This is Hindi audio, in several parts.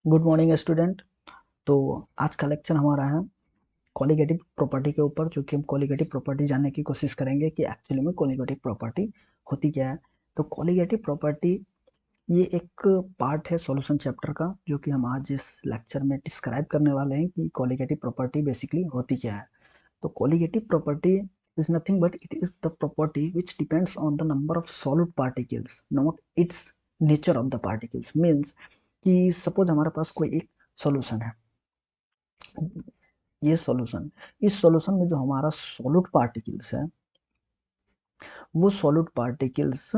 Good morning student. तो आज का लेक्चर हमारा है कॉलिगेटिव प्रॉपर्टी के ऊपर, जो कि हम कॉलिगेटिव प्रॉपर्टी जानने की कोशिश करेंगे कि एक्चुअली में कॉलिगेटिव प्रॉपर्टी होती क्या है। तो कॉलिगेटिव प्रॉपर्टी ये एक पार्ट है सॉल्यूशन चैप्टर का, जो कि हम आज इस लेक्चर में डिस्क्राइब करने वाले हैं कि कॉलिगेटिव प्रॉपर्टी बेसिकली होती क्या है। तो colligative property is nothing but it is the property which depends on the number of solid particles, not its nature of the particles। means कि सपोज हमारे पास कोई एक सॉल्यूशन है, ये सॉल्यूशन, इस सॉल्यूशन में जो हमारा सॉलिड पार्टिकल्स है, वो सॉलिड पार्टिकल्स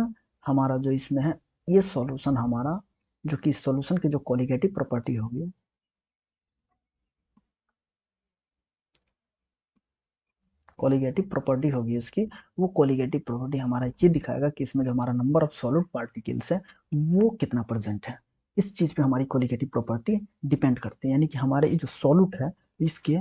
हमारा जो इसमें है, ये सॉल्यूशन हमारा, जो कि इस सॉल्यूशन की जो कॉलिगेटिव प्रॉपर्टी होगी, कॉलिगेटिव प्रॉपर्टी होगी इसकी, वो कॉलिगेटिव प्रॉपर्टी हमारा ये दिखाएगा कि इसमें जो हमारा नंबर ऑफ सॉलिड पार्टिकल्स है वो कितना प्रेजेंट है। इस चीज पे हमारी कॉलिगेटिव प्रॉपर्टी डिपेंड करती है, यानी कि हमारे जो सॉल्यूट है इसके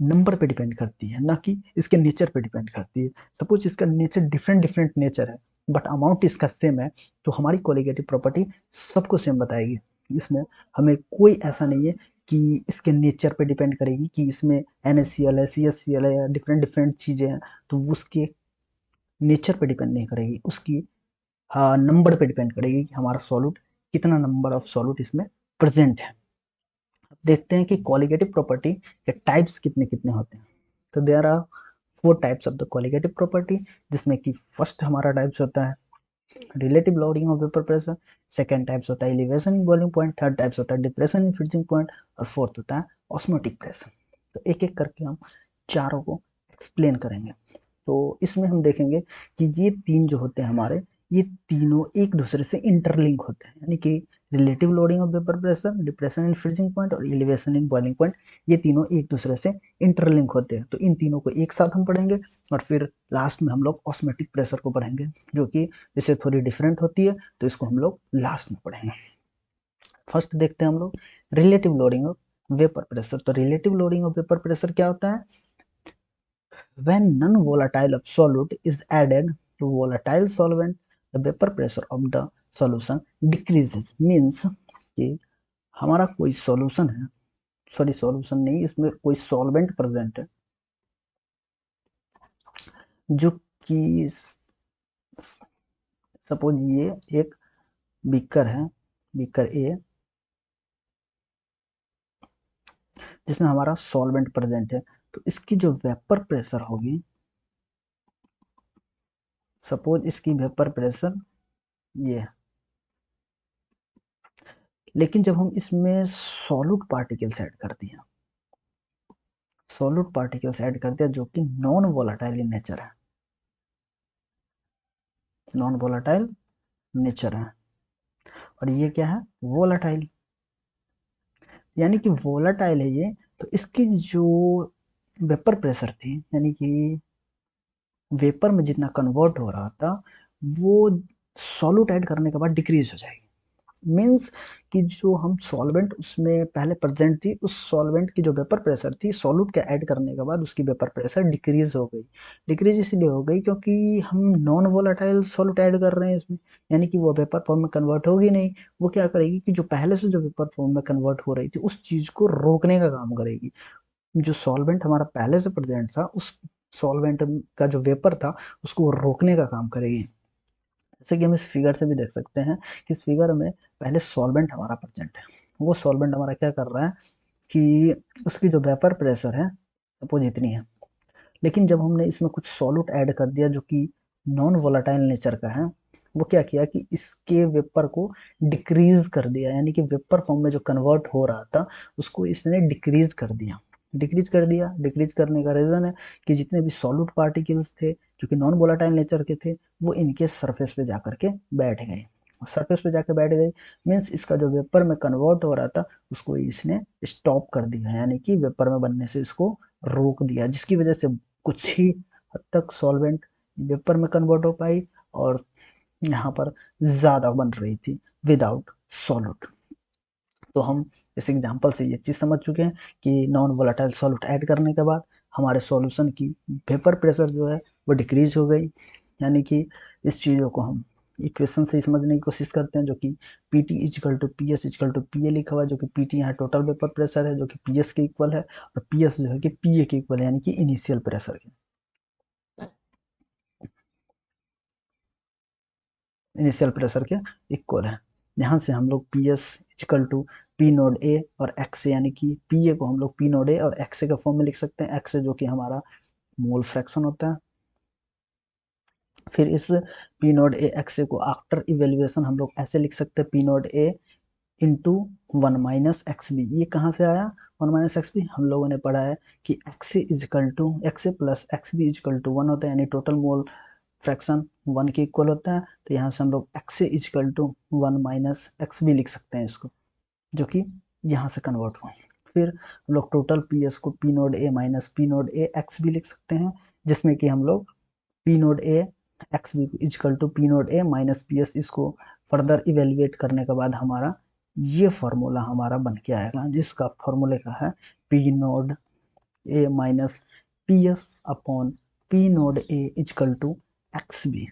नंबर पे डिपेंड करती है, ना कि इसके नेचर पे डिपेंड करती है। सपोज इसका नेचर डिफरेंट डिफरेंट नेचर है बट अमाउंट इसका सेम है, तो हमारी कॉलिगेटिव प्रॉपर्टी सबको सेम बताएगी। इसमें हमें कोई ऐसा नहीं है कि इसके नेचर पे डिपेंड करेगी कि इसमें NaCl है, CaCl है, या डिफरेंट डिफरेंट चीज़ें हैं, तो उसके नेचर पे डिपेंड नहीं करेगी, उसकी हाँ नंबर पे डिपेंड करेगी कि हमारा सॉल्यूट कितना नंबर ऑफ सॉल्यूट इसमें प्रेजेंट है। देखते हैं कि कॉलिगेटिव प्रॉपर्टी के टाइप्स कितने कितने होते हैं। तो there are 4 types of the colligative property, जिसमें कि फर्स्ट हमारा टाइप्स होता है relative lowering of vapour pressure, second types होता है elevation in boiling point, third types होता है डिप्रेशन इन फ्रीजिंग पॉइंट, और फोर्थ होता है ऑस्मोटिक प्रेशर। तो एक एक करके हम चारों को एक्सप्लेन करेंगे। तो इसमें हम देखेंगे कि ये तीन जो होते हैं हमारे, ये तीनों एक दूसरे से इंटरलिंक होते हैं, यानी कि relative lowering of vapour pressure, depression in freezing point और एलिवेशन इन बॉइलिंग पॉइंट, ये तीनों एक दूसरे से इंटरलिंक होते हैं। तो इन तीनों को एक साथ हम पढ़ेंगे, और फिर लास्ट में हम लोग ऑस्मोटिक प्रेशर को पढ़ेंगे, जो कि इससे थोड़ी डिफरेंट होती है, तो इसको हम लोग लास्ट में पढ़ेंगे। फर्स्ट देखते हैं हम लोग relative lowering of vapour pressure. तो relative lowering of vapour pressure क्या होता है? When non-volatile of solute is added to volatile solvent, the vapor pressure of the solution decreases। Means कि हमारा कोई सॉल्यूशन है, सॉरी सॉल्यूशन नहीं, इसमें कोई सॉल्वेंट प्रेजेंट है, जो कि सपोज ये एक बीकर है, बीकर ए, जिसमें हमारा सॉल्वेंट प्रेजेंट है। तो इसकी जो वेपर प्रेशर होगी, सपोज इसकी वेपर प्रेशर ये है, लेकिन जब हम इसमें सॉल्यूट पार्टिकल्स ऐड करते हैं, सॉल्यूट पार्टिकल्स ऐड करते हैं जो कि नॉन वोलाटाइल इन नेचर है, नॉन वोलाटाइल नेचर है, और ये क्या है? वोलाटाइल, यानी कि वोलाटाइल है ये। तो इसकी जो वेपर प्रेशर थी, यानी कि वेपर में जितना कन्वर्ट हो रहा था, वो सॉल्यूट ऐड करने के बाद डिक्रीज हो जाएगी। मीन्स कि जो हम सॉल्वेंट उसमें पहले प्रेजेंट थी, उस सॉल्वेंट की जो वेपर प्रेशर थी, सॉल्यूट के ऐड करने के बाद उसकी वेपर प्रेशर डिक्रीज हो गई। डिक्रीज इसलिए हो गई क्योंकि हम नॉन वोलाटाइल सॉल्यूट ऐड कर रहे हैं इसमें, यानी कि वो वेपर फॉर्म में कन्वर्ट होगी नहीं। वो क्या करेगी कि जो पहले से जो वेपर फॉर्म में कन्वर्ट हो रही थी, उस चीज को रोकने का काम करेगी। जो सॉल्वेंट हमारा पहले से प्रेजेंट था, उस सॉल्वेंट का जो वेपर था उसको वो रोकने का काम करेगी। जैसे कि हम इस फिगर से भी देख सकते हैं कि इस फिगर में पहले सॉल्वेंट हमारा प्रेजेंट है, वो सॉल्वेंट हमारा क्या कर रहा है कि उसकी जो वेपर प्रेशर है सपोज इतनी है, लेकिन जब हमने इसमें कुछ सॉल्यूट ऐड कर दिया जो कि नॉन वोलाटाइल नेचर का है, वो क्या किया कि इसके वेपर को डिक्रीज कर दिया, यानी कि वेपर फॉर्म में जो कन्वर्ट हो रहा था उसको इसने डिक्रीज कर दिया। डिक्रीज कर दिया, डिक्रीज करने का रीजन है कि जितने भी सॉल्यूट पार्टिकल्स थे जो कि नॉन वोलाटाइल नेचर के थे, वो इनके सरफेस पे जाकर के बैठ गए। सरफेस पे जाकर बैठ गए मीन्स इसका जो वेपर में कन्वर्ट हो रहा था उसको इसने स्टॉप कर दिया, यानी कि वेपर में बनने से इसको रोक दिया, जिसकी वजह से कुछ ही हद तक सॉल्वेंट वेपर में कन्वर्ट हो पाई, और यहाँ पर ज़्यादा बन रही थी विदाउट सॉल्यूट। तो हम इस एग्जांपल से ये चीज़ समझ चुके हैं कि नॉन वोलेटाइल सॉल्यूट ऐड करने के बाद हमारे सॉल्यूशन की वेपर प्रेशर जो है वो डिक्रीज हो गई, यानी कि इस चीज़ों को हम इक्वेशन से समझने की कोशिश करते हैं, जो कि P T is equal to P S is equal to P A लिखा हुआ है, जो कि पी टी यहाँ टोटल वेपर प्रेशर है जो कि पी एस के इक्वल है, और पी एस जो है कि पी ए के इक्वल है, यानी कि इनिशियल प्रेशर के, इनिशियल प्रेशर के इक्वल है। यहाँ से हम लोग P S is equal to P naught A और एक्स ए, यानी कि पी ए को हम लोग पी नोड ए और एक्स ए के फॉर्म में लिख सकते हैं। एक्स ए जो कि हमारा मोल फ्रैक्शन होता है। फिर इस P naught A X A को आफ्टर इवेल्युएशन हम लोग ऐसे लिख सकते हैं, P naught A into one minus X B. ये कहाँ से आया वन माइनस एक्स बी? हम लोगों ने पढ़ा है कि X A is equal to X A plus X B is equal to one होता है, यानी टोटल मोल फ्रैक्शन वन के इक्वल होता है। तो यहाँ से हम लोग X A is equal to one minus X B लिख सकते हैं इसको, जो कि यहाँ से कन्वर्ट हुआ। फिर हम लोग टोटल पी एस को P naught A minus P naught A X B लिख सकते हैं, जिसमें कि हम लोग P naught A X B is equal to P naught A minus P S, इसको फर्दर इवेल्युएट करने के बाद हमारा ये फॉर्मूला हमारा बन के आएगा, जिसका फॉर्मूले का है P naught A minus P S upon P naught A is equal to X B.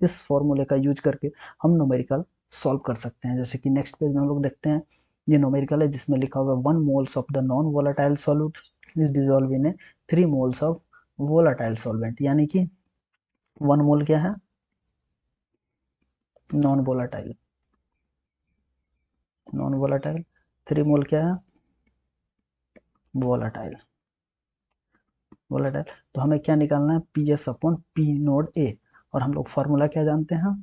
इस फॉर्मूले का यूज करके हम न्यूमेरिकल सॉल्व कर सकते हैं। जैसे कि नेक्स्ट पेज में हम लोग देखते हैं, ये न्यूमेरिकल है जिसमें लिखा हुआ है 1 moles of the non volatile solute is dissolve in A 3 moles of volatile solvent, यानी कि 1 मोल क्या है? Non volatile, non volatile. 3 मोल क्या है? Volatile, volatile. तो हमें क्या निकालना है? P S upon P naught A. और हम लोग फार्मूला क्या जानते हैं?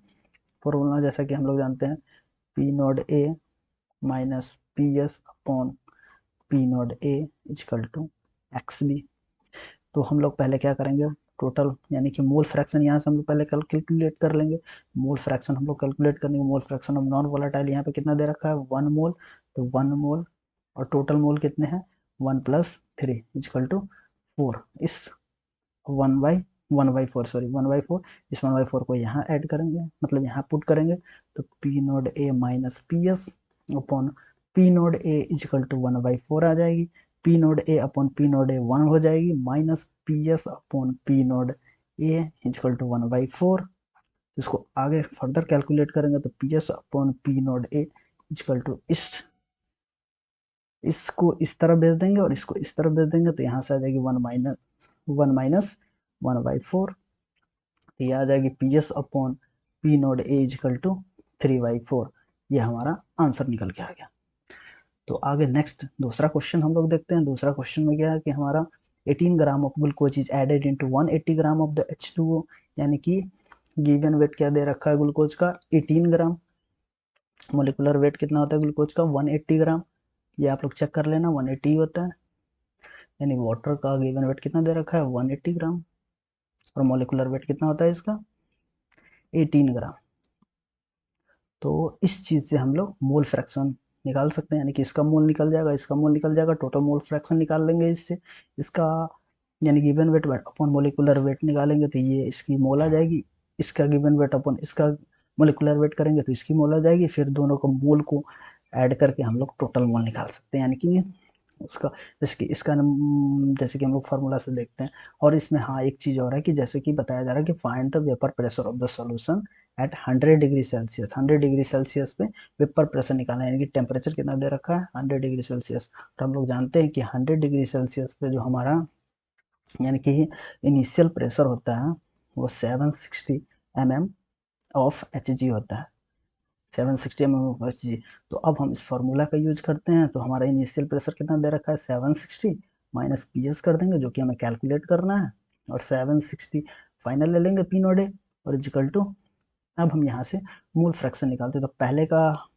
फार्मूला जैसा कि हम लोग जानते हैं P naught A minus P S upon P naught A is equal to X B. तो हम लोग पहले क्या करेंगे? टोटल यानी कि मोल फ्रैक्शन यहाँ से हम लोग पहले कैलकुलेट कर लेंगे। मोल फ्रैक्शन हम लोग कैलकुलेट करेंगे। Mole fraction of non volatile यहाँ पे कितना दे रखा है? 1 मोल। तो 1 मोल और टोटल मोल कितने हैं? 1 प्लस 3 इजकल टू 4। इस 1/4 सॉरी 1/4, इस 1/4 को यहाँ ऐड करेंगे, मतलब यहाँ पुट करेंगे। तो P naught A minus P S upon P naught A is equal to 1/4 आ जाएगी। P naught A upon P naught A 1 हो जाएगी, minus P S upon P naught A is equal to 1/4। इसको आगे फर्दर कैलकुलेट करेंगे तो P S upon P naught A is equal to इसको इस तरह भेज देंगे और इसको इस तरह भेज देंगे, तो यहाँ से आ जाएगी 1 - 1/4। तो ये आ जाएगी P S upon P naught A is equal to 3/4। ये हमारा आंसर निकल के आ गया। तो आगे नेक्स्ट दूसरा क्वेश्चन हम लोग देखते हैं। दूसरा क्वेश्चन में क्या है कि हमारा 18 gram of glucose is added into 180 gram of the H2O, यानी कि गिवन वेट क्या दे रखा है ग्लूकोज का? 18 ग्राम। मोलिकुलर वेट कितना होता है ग्लूकोज का? 180 ग्राम। ये आप लोग चेक कर लेना, 180 होता है। यानी वाटर का गिवन वेट कितना दे रखा है? 180 ग्राम। और मोलिकुलर वेट कितना होता है इसका? 18 ग्राम। तो इस चीज़ से हम लोग मोल फ्रैक्शन निकाल सकते हैं, यानी कि इसका मोल निकल जाएगा, इसका मोल निकल जाएगा, टोटल मोल फ्रैक्शन निकाल लेंगे इससे। इसका यानी given weight upon molecular weight निकालेंगे तो ये इसकी मोल आ जाएगी। इसका गिवन वेट अपॉन इसका मोलिकुलर वेट करेंगे तो इसकी मोल आ जाएगी। फिर दोनों को मोल को ऐड करके हम लोग टोटल मोल निकाल सकते हैं, यानी कि उसका जैसे कि इसका जैसे कि हम लोग फार्मूला से देखते हैं। और इसमें हाँ एक चीज़ और है कि जैसे कि बताया जा रहा है कि find the vapour pressure of the solution at 100 degree Celsius. 100 degree Celsius पे वेपर प्रेशर निकालना है, यानी कि टेम्परेचर कितना दे रखा है? 100 डिग्री सेल्सियस। तो हम लोग जानते हैं कि 100 डिग्री सेल्सियस पे जो हमारा यानी कि इनिशियल प्रेशर होता है वो 760 mm ऑफ Hg होता है। 760 mm ऑफ Hg। तो अब हम इस फार्मूला का यूज करते हैं। तो हमारा इनिशियल प्रेशर कितना दे रखा है? 760 माइनस पी एस कर देंगे, जो कि हमें कैलकुलेट करना है। और 760 फाइनल ले लेंगे पी नोड ए और इजिकल टू। अब हम यहाँ से मोल फ्रैक्शन निकालते हैं। तो पहले का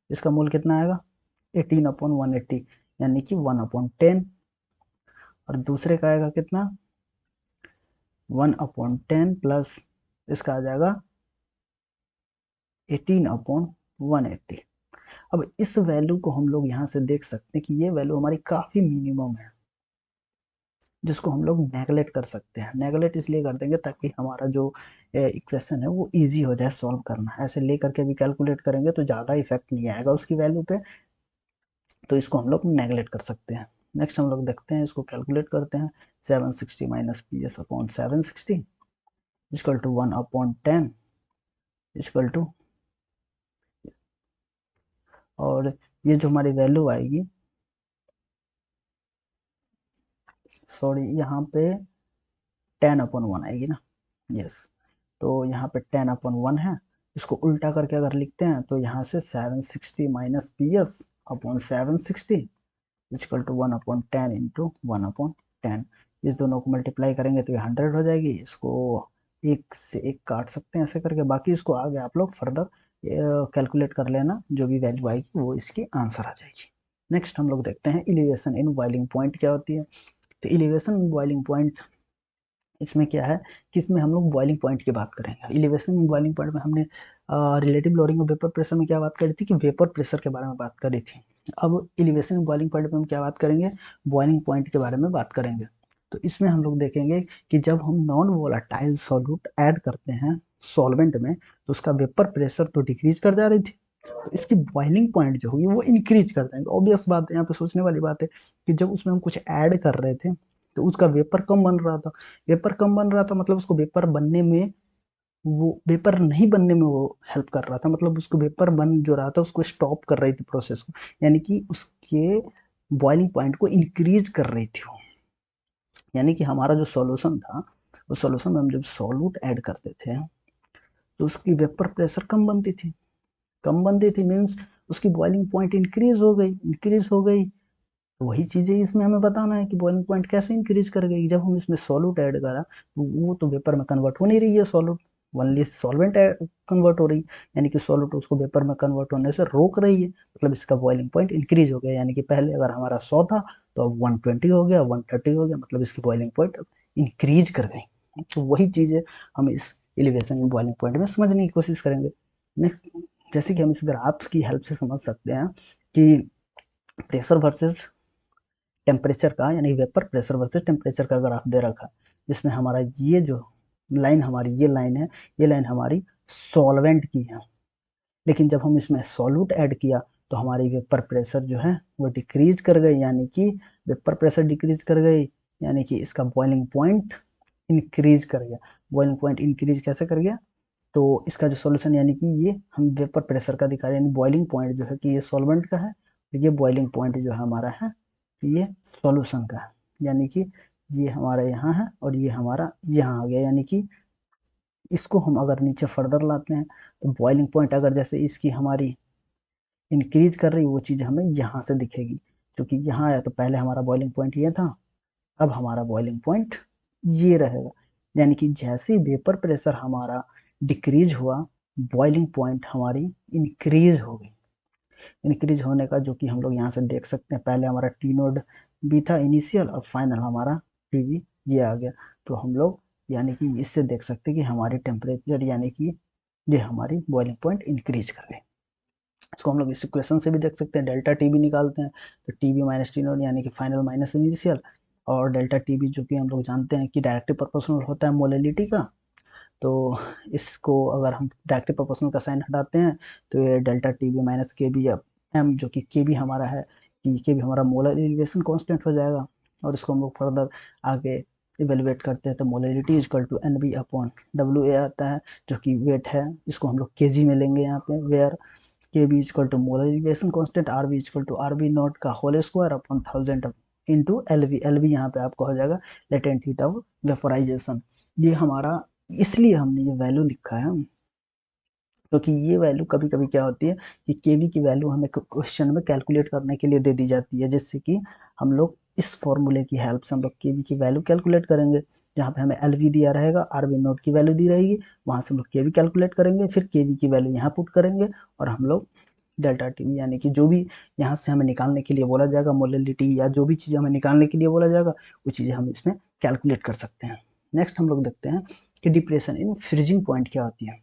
इसका मोल कितना आएगा? 18/180, यानी कि 1/10। और दूसरे का आएगा कितना? 1/10 प्लस इसका आ जाएगा 18/180। अब इस वैल्यू को हम लोग यहाँ से देख सकते हैं कि ये वैल्यू हमारी काफ़ी मिनिमम है, जिसको हम लोग नेगलेक्ट कर सकते हैं। नेगलेक्ट इसलिए कर देंगे ताकि हमारा जो इक्वेशन है वो इजी हो जाए सॉल्व करना। ऐसे ले करके भी कैलकुलेट करेंगे तो ज़्यादा इफेक्ट नहीं आएगा उसकी वैल्यू पे, तो इसको हम लोग नेगलेक्ट कर सकते हैं। नेक्स्ट हम लोग देखते हैं, इसको कैलकुलेट करते हैं। 760 minus P S upon 760 equal to 1/10। Equal to, और ये जो हमारी वैल्यू आएगी, सॉरी यहाँ पे 10/1 आएगी ना, यस। तो यहाँ पे 10/1 है, इसको उल्टा करके अगर लिखते हैं तो यहाँ से 760 minus P S upon 760 equal to 1/10 into 1/10। इस दोनों को मल्टीप्लाई करेंगे तो ये 100 हो जाएगी। इसको एक से एक काट सकते हैं ऐसे करके, बाकी इसको आगे आप लोग फर्दर कैलकुलेट कर लेना, जो भी वैल्यू आएगी वो इसकी आंसर आ जाएगी। नेक्स्ट हम लोग देखते हैं इलिवेशन इन बॉइलिंग पॉइंट क्या होती है। तो इलिवेशन इन बॉइलिंग पॉइंट, इसमें क्या है कि इसमें हम लोग बॉइलिंग पॉइंट की बात करेंगे। इलिवेशन इन बॉइलिंग पॉइंट में हमने रिलेटिव लोडिंग और वेपर प्रेशर में क्या बात करी थी कि वेपर प्रेशर के बारे में बात करी थी। अब इलिवेशन इन बॉइलिंग पॉइंट में हम क्या बात करेंगे, बॉइलिंग पॉइंट के बारे में बात करेंगे। तो इसमें हम लोग देखेंगे कि जब हम नॉन वोलाटाइल सॉल्यूट ऐड करते हैं सॉल्वेंट में, तो उसका वेपर प्रेशर तो डिक्रीज कर जा रही थी, तो इसकी बॉइलिंग पॉइंट जो होगी वो इंक्रीज कर देंगे। ऑब्वियस बात है, यहाँ पे सोचने वाली बात है कि जब उसमें हम कुछ ऐड कर रहे थे तो उसका वेपर कम बन रहा था। वेपर कम बन रहा था मतलब उसको वेपर बनने में, वो वेपर नहीं बनने में वो हेल्प कर रहा था, मतलब उसको वेपर बन जो रहा था उसको स्टॉप कर रही थी प्रोसेस को, यानी कि उसके बॉइलिंग पॉइंट को इंक्रीज कर रही थी वो। यानी कि हमारा जो सॉल्यूशन था, उस सॉल्यूशन में हम जब सॉल्यूट ऐड करते थे तो उसकी वेपर प्रेशर कम बनती थी। कम बनती थी मीन्स उसकी बॉइलिंग पॉइंट इंक्रीज हो गई। तो वही चीज़ें इसमें हमें बताना है कि बॉइलिंग पॉइंट कैसे इंक्रीज कर गई। जब हम इसमें सॉल्यूट ऐड करा तो वो तो वेपर में कन्वर्ट हो नहीं रही है, सॉल्यूट ओनली सॉल्वेंट कन्वर्ट हो रही है, यानी कि सॉल्यूट उसको वेपर में कन्वर्ट होने से रोक रही है, मतलब इसका बॉइलिंग पॉइंट इंक्रीज हो गया। यानी कि पहले अगर हमारा 100 था तो अब 120 हो गया, 130 हो गया, मतलब इसकी बॉइलिंग पॉइंट इंक्रीज कर गई। तो वही चीज़ें हम इस एलिवेशन बॉइलिंग पॉइंट में समझने की कोशिश करेंगे। नेक्स्ट, जैसे कि हम इस ग्राफ्स की हेल्प से समझ सकते हैं कि प्रेशर वर्सेस टेम्परेचर का, यानी वेपर प्रेशर वर्सेस टेम्परेचर का ग्राफ दे रखा है, जिसमें हमारा ये जो लाइन हमारी ये लाइन है, ये लाइन हमारी सॉल्वेंट की है। लेकिन जब हम इसमें सॉल्यूट ऐड किया तो हमारी वेपर प्रेशर जो है वो डिक्रीज कर गई, यानी कि वेपर प्रेशर डिक्रीज कर गई, यानी कि इसका बॉइलिंग पॉइंट इंक्रीज कर गया। बॉइलिंग पॉइंट इंक्रीज कैसे कर गया, तो इसका जो सॉल्यूशन, यानी कि ये हम वेपर प्रेशर का दिखा रहे हैं, यानी बॉइलिंग पॉइंट जो है कि ये सॉल्वेंट का है, ये बॉइलिंग पॉइंट जो है हमारा है ये सॉल्यूशन का है। यानी कि ये हमारा यहाँ है और ये हमारा यहाँ आ गया, यानी कि इसको हम अगर नीचे फर्दर लाते हैं तो बॉइलिंग पॉइंट अगर जैसे इसकी हमारी इंक्रीज कर रही वो चीज़ हमें यहाँ से दिखेगी, क्योंकि यहाँ आया तो पहले हमारा बॉइलिंग पॉइंट ये था, अब हमारा बॉइलिंग पॉइंट ये रहेगा। यानी कि जैसे ही वेपर प्रेशर हमारा डिक्रीज हुआ, बॉइलिंग पॉइंट हमारी इंक्रीज हो गई। इंक्रीज होने का जो कि हम लोग यहाँ से देख सकते हैं, पहले हमारा टी नोड भी था इनिशियल और फाइनल हमारा टी वी ये आ गया। तो हम लोग यानी कि इससे देख सकते हैं कि हमारी टेम्परेचर यानी कि ये हमारी बॉइलिंग पॉइंट इंक्रीज कर गई। इसको हम लोग इस इक्वेशन से भी देख सकते हैं, डेल्टा टी बी निकालते हैं तो T B minus T naught यानी कि फाइनल माइनस इनिशियल, और डेल्टा टी बी जो कि हम लोग जानते हैं कि डायरेक्टली प्रोपोर्शनल होता है मोलैलिटी का। तो इसको अगर हम डायरेक्टली प्रोपोर्शनल का साइन हटाते हैं तो ये डेल्टा टी बी माइनस के बी एम, जो कि के बी हमारा है, कि के बी हमारा मोलर एलिवेशन कांस्टेंट हो जाएगा। और इसको हम लोग फर्दर आगे इवेलुएट करते हैं तो molality equal to N B upon W A आता है, जो कि वेट है। इसको हम लोग के जी में लेंगे यहाँ पे, where K B equal to molal elevation constant, R B equal to R B naught का whole square upon 1000 into L B यहाँ पे आपका हो जाएगा लेटेंट हीट ऑफ वेपोराइजेशन। ये हमारा इसलिए हमने ये वैल्यू लिखा है क्योंकि ये वैल्यू कभी कभी क्या होती है कि केवी की वैल्यू हमें क्वेश्चन में कैलकुलेट करने के लिए दे दी जाती है, जिससे कि हम लोग इस फॉर्मूले की हेल्प से हम लोग केवी की वैल्यू कैलकुलेट करेंगे। जहाँ पे हमें एल वी दिया रहेगा, आर वी नोट की वैल्यू दी रहेगी, वहाँ से हम लोग केवी कैलकुलेट करेंगे, फिर केवी की वैल्यू यहाँ पुट करेंगे और हम लोग डेल्टा टी यानी कि जो भी यहाँ से हमें निकालने के लिए बोला जाएगा मोलैलिटी या जो भी चीज़ हमें निकालने के लिए बोला जाएगा वो चीज़ें हम इसमें कैलकुलेट कर सकते हैं। नेक्स्ट हम लोग देखते हैं कि डिप्रेशन इन फ्रीजिंग पॉइंट क्या होती है।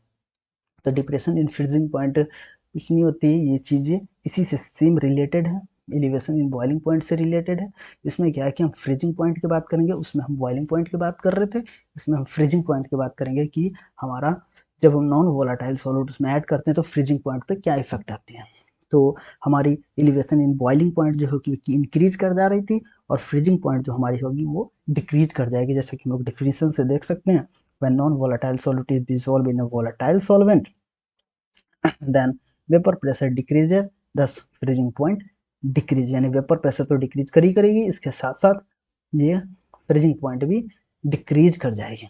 तो डिप्रेशन इन फ्रीजिंग पॉइंट कुछ नहीं होती है, ये चीज़ें इसी से सेम रिलेटेड है, एलिवेशन इन बॉइलिंग पॉइंट से रिलेटेड है। इसमें क्या है कि हम फ्रीजिंग पॉइंट की बात करेंगे, उसमें हम बॉइलिंग पॉइंट की बात कर रहे थे, इसमें हम फ्रीजिंग पॉइंट की बात करेंगे कि हमारा जब हम नॉन वोलाटाइल सॉल्यूट उसमें ऐड करते हैं तो फ्रीजिंग पॉइंट पे क्या इफेक्ट आती है। तो हमारी एलिवेशन इन बॉइलिंग पॉइंट जो होगी कि इंक्रीज कर जा रही थी और फ्रीजिंग पॉइंट जो हमारी होगी वो डिक्रीज कर जाएगी, जैसे कि हम लोग डिफिनीशन से देख सकते हैं। when non volatile solute is dissolved in a volatile solvent, then vapour pressure decreases, thus freezing point decrease, यानी वेपर प्रेशर तो डिक्रीज करेगी, इसके साथ साथ ये फ्रीजिंग पॉइंट भी डिक्रीज कर जाएगी।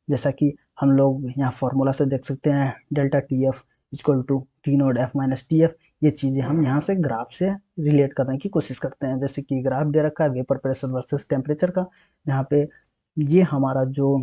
जैसा कि हम लोग यहाँ फॉर्मूला से देख सकते हैं, delta T F equal to T naught F minus T F. ये चीज़ें हम यहाँ से ग्राफ से रिलेट करने की कोशिश करते हैं। जैसे कि ग्राफ दे रखा है वेपर प्रेशर वर्सेस टेम्परेचर का, यहाँ पे ये हमारा जो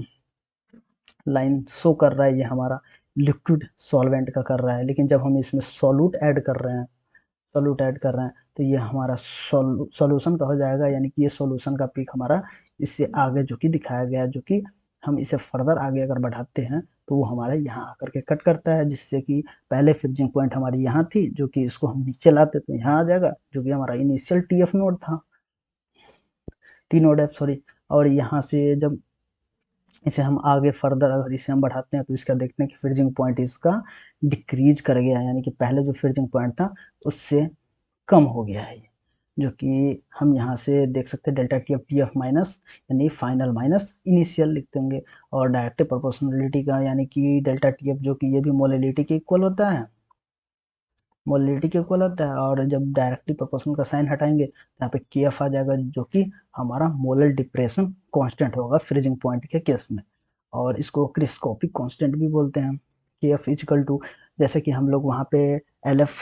लाइन शो कर रहा है ये हमारा लिक्विड सॉल्वेंट का कर रहा है, लेकिन जब हम इसमें सॉल्यूट ऐड कर रहे हैं, तो ये हमारा सॉल्यूशन का हो जाएगा, यानी कि ये सॉल्यूशन का पीक हमारा इससे आगे जो कि दिखाया गया है, जो कि हम इसे फर्दर आगे अगर बढ़ाते हैं तो वो हमारे यहाँ आकर के कट करता है, जिससे कि पहले फ्रीजिंग पॉइंट हमारी यहाँ थी, जो कि इसको हम नीचे लाते तो यहाँ आ जाएगा, जो कि हमारा इनिशियल टी एफ नोड था, टी नोड एफ सॉरी। और यहाँ से जब इसे हम आगे फर्दर अगर इसे हम बढ़ाते हैं तो इसका देखते हैं कि फ्रीजिंग पॉइंट इसका डिक्रीज कर गया है, यानी कि पहले जो फ्रीजिंग पॉइंट था उससे कम हो गया है, जो कि हम यहाँ से देख सकते हैं टी एफ माइनस, यानी फाइनल माइनस इनिशियल लिख देंगे। और डायरेक्टिव प्रोपोर्शनलिटी का यानी कि डेल्टा टी एफ, जो कि ये भी मोलिलिटी के इक्वल होता है, मोलिलिटी के इक्वल होता है। और जब डायरेक्टिव प्रोपोर्शनल का साइन हटाएंगे तो यहाँ पे के एफ आ जाएगा, जो कि हमारा मोलर डिप्रेशन कांस्टेंट होगा फ्रीजिंग पॉइंट के केस में, और इसको क्रिस्कोपिक कांस्टेंट भी बोलते हैं। के एफ इजिकल टू, जैसे कि हम लोग वहाँ पे एल एफ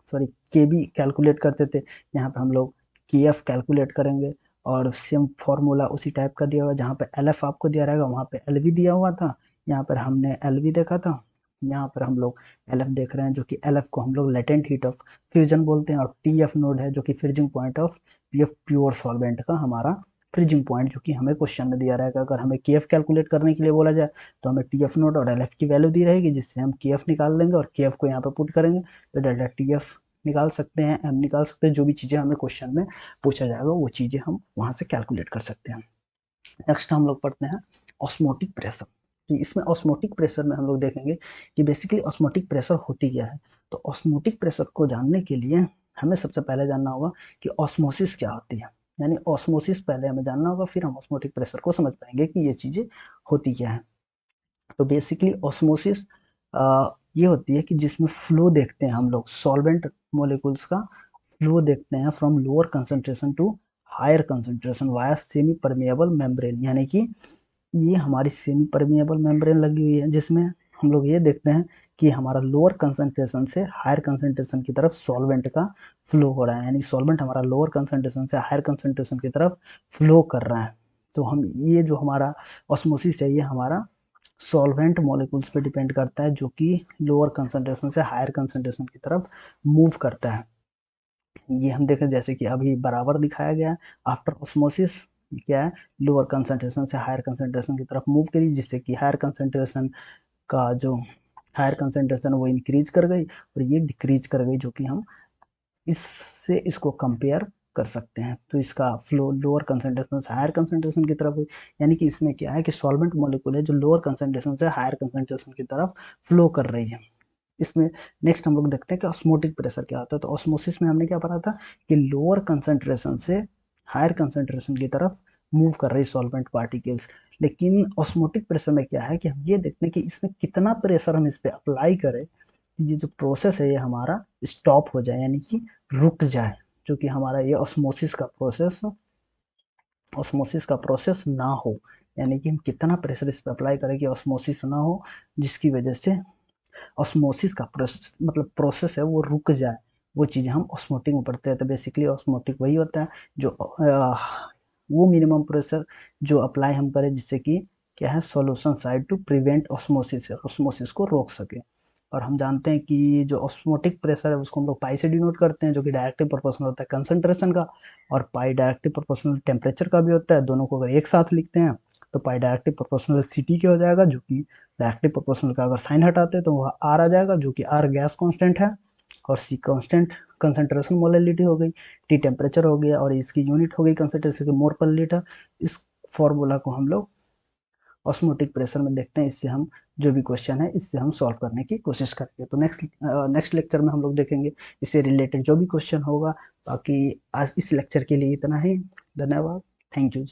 सॉरी के बी कैलकुलेट करते थे, यहाँ पे हम लोग के एफ कैलकुलेट करेंगे। और सेम फॉर्मूला उसी टाइप का दिया हुआ है, जहाँ पे एल एफ आपको दिया रहेगा वहाँ पे एल वी दिया हुआ था, यहाँ पर हमने एल वी देखा था, यहाँ पर हम लोग एल एफ देख रहे हैं, जो कि एल एफ को हम लोग लेटेंट हीट ऑफ फ्यूजन बोलते हैं। और टी एफ नोड है जो कि freezing point of P F pure solvent का हमारा फ्रीजिंग पॉइंट, जो कि हमें क्वेश्चन में दिया रहेगा। अगर हमें के एफ कैलकुलेट करने के लिए बोला जाए तो हमें टी एफ नोड और एल एफ की वैल्यू दी रहेगी, जिससे हम के एफ निकाल लेंगे और के एफ को यहाँ पे पुट करेंगे तो डेल्टा टी एफ निकाल सकते हैं, एम निकाल सकते हैं, जो भी चीज़ें हमें क्वेश्चन में पूछा जाएगा वो चीज़ें हम वहाँ से कैलकुलेट कर सकते हैं। नेक्स्ट हम लोग पढ़ते हैं ऑस्मोटिक प्रेशर। तो इसमें ऑस्मोटिक प्रेशर में हम लोग देखेंगे कि बेसिकली ऑस्मोटिक प्रेशर होती क्या है। तो ऑस्मोटिक प्रेशर को जानने के लिए हमें सबसे पहले जानना होगा कि ऑस्मोसिस क्या होती है, यानी ऑस्मोसिस पहले हमें जानना होगा, फिर हम ऑस्मोटिक प्रेशर को समझ पाएंगे कि ये चीज़ें होती क्या है। तो बेसिकली ऑस्मोसिस ये होती है कि जिसमें फ्लो देखते हैं हम लोग, सॉल्वेंट मोलिकुल्स का फ्लो देखते हैं from lower concentration to higher concentration via semi permeable membrane, यानी कि ये हमारी सेमी परमेएबल मेम्ब्रेन लगी हुई है, जिसमें हम लोग ये देखते हैं कि हमारा लोअर कंसंट्रेशन से हायर कंसंट्रेशन की तरफ सॉल्वेंट का फ्लो हो रहा है, यानी सॉल्वेंट हमारा लोअर कंसंट्रेशन से हायर कंसंट्रेशन की तरफ फ्लो कर रहा है। तो हम ये जो हमारा ऑस्मोसिस है ये हमारा सॉल्वेंट मॉलिक्यूल्स पे डिपेंड करता है, जो कि लोअर कंसंट्रेशन से हायर कंसंट्रेशन की तरफ मूव करता है। ये हम देखें जैसे कि अभी बराबर दिखाया गया है, आफ्टर ऑस्मोसिस क्या है, लोअर कंसंट्रेशन से हायर कंसंट्रेशन की तरफ मूव करी, जिससे कि हायर कंसंट्रेशन का जो हायर कंसंट्रेशन वो इंक्रीज कर गई और ये डिक्रीज कर गई, जो कि हम इससे इसको कंपेयर कर सकते हैं। तो इसका फ्लो लोअर कंसंट्रेशन से हायर कंसंट्रेशन की तरफ हुई, यानी कि इसमें क्या है कि सॉल्वेंट मॉलिक्यूल है जो लोअर कंसंट्रेशन से हायर कंसंट्रेशन की तरफ फ्लो कर रही है। इसमें नेक्स्ट हम लोग देखते हैं कि ऑस्मोटिक प्रेशर क्या होता है। तो ऑस्मोसिस में हमने क्या पढ़ा था कि लोअर कंसंट्रेशन से हायर कंसंट्रेशन की तरफ मूव कर रही सॉल्वेंट पार्टिकल्स, लेकिन ऑस्मोटिक प्रेशर में क्या है कि हम ये देखते हैं कि इसमें कितना प्रेशर हम इस पर अप्लाई करें, ये जो प्रोसेस है ये हमारा स्टॉप हो जाए, यानी कि रुक जाए, जो कि हमारा ये ऑस्मोसिस का प्रोसेस ना हो, यानी कि हम कितना प्रेशर इस पर अप्लाई करें कि ऑस्मोसिस ना हो, जिसकी वजह से ऑस्मोसिस का प्रोसेस मतलब प्रोसेस है वो रुक जाए। वो चीज़ हम ऑस्मोटिक में पढ़ते हैं। तो बेसिकली ऑस्मोटिक वही होता है जो वो मिनिमम प्रेशर जो अप्लाई हम करें, जिससे कि क्या है solution side to prevent osmosis, osmosis को रोक सके। और हम जानते हैं कि जो ऑस्मोटिक प्रेशर है उसको हम लोग पाई से डिनोट करते हैं, जो कि डायरेक्टिव प्रोपोर्शनल होता है कंसंट्रेशन का, और पाई डायरेक्टिव प्रोपोर्शनल टेम्परेचर का भी होता है। दोनों को अगर एक साथ लिखते हैं तो पाई डायरेक्टिव प्रोपोर्शनल सी के हो जाएगा, जो कि डायरेक्टिव प्रोपोर्शनल का अगर साइन हटाते हैं तो वह आर आ जाएगा, जो कि आर गैस कांस्टेंट है, और सी कांस्टेंट कंसंट्रेशन मोलैलिटी हो गई, टी टेम्परेचर हो गया, और इसकी यूनिट हो गई कंसंट्रेशन की मोल पर लीटर। इस फॉर्मूला को हम लोग ऑस्मोटिक प्रेशर में देखते हैं, इससे हम जो भी क्वेश्चन है इससे हम सॉल्व करने की कोशिश करेंगे। तो नेक्स्ट लेक्चर में हम लोग देखेंगे इससे रिलेटेड जो भी क्वेश्चन होगा। बाकी आज इस लेक्चर के लिए इतना ही, धन्यवाद, थैंक यू।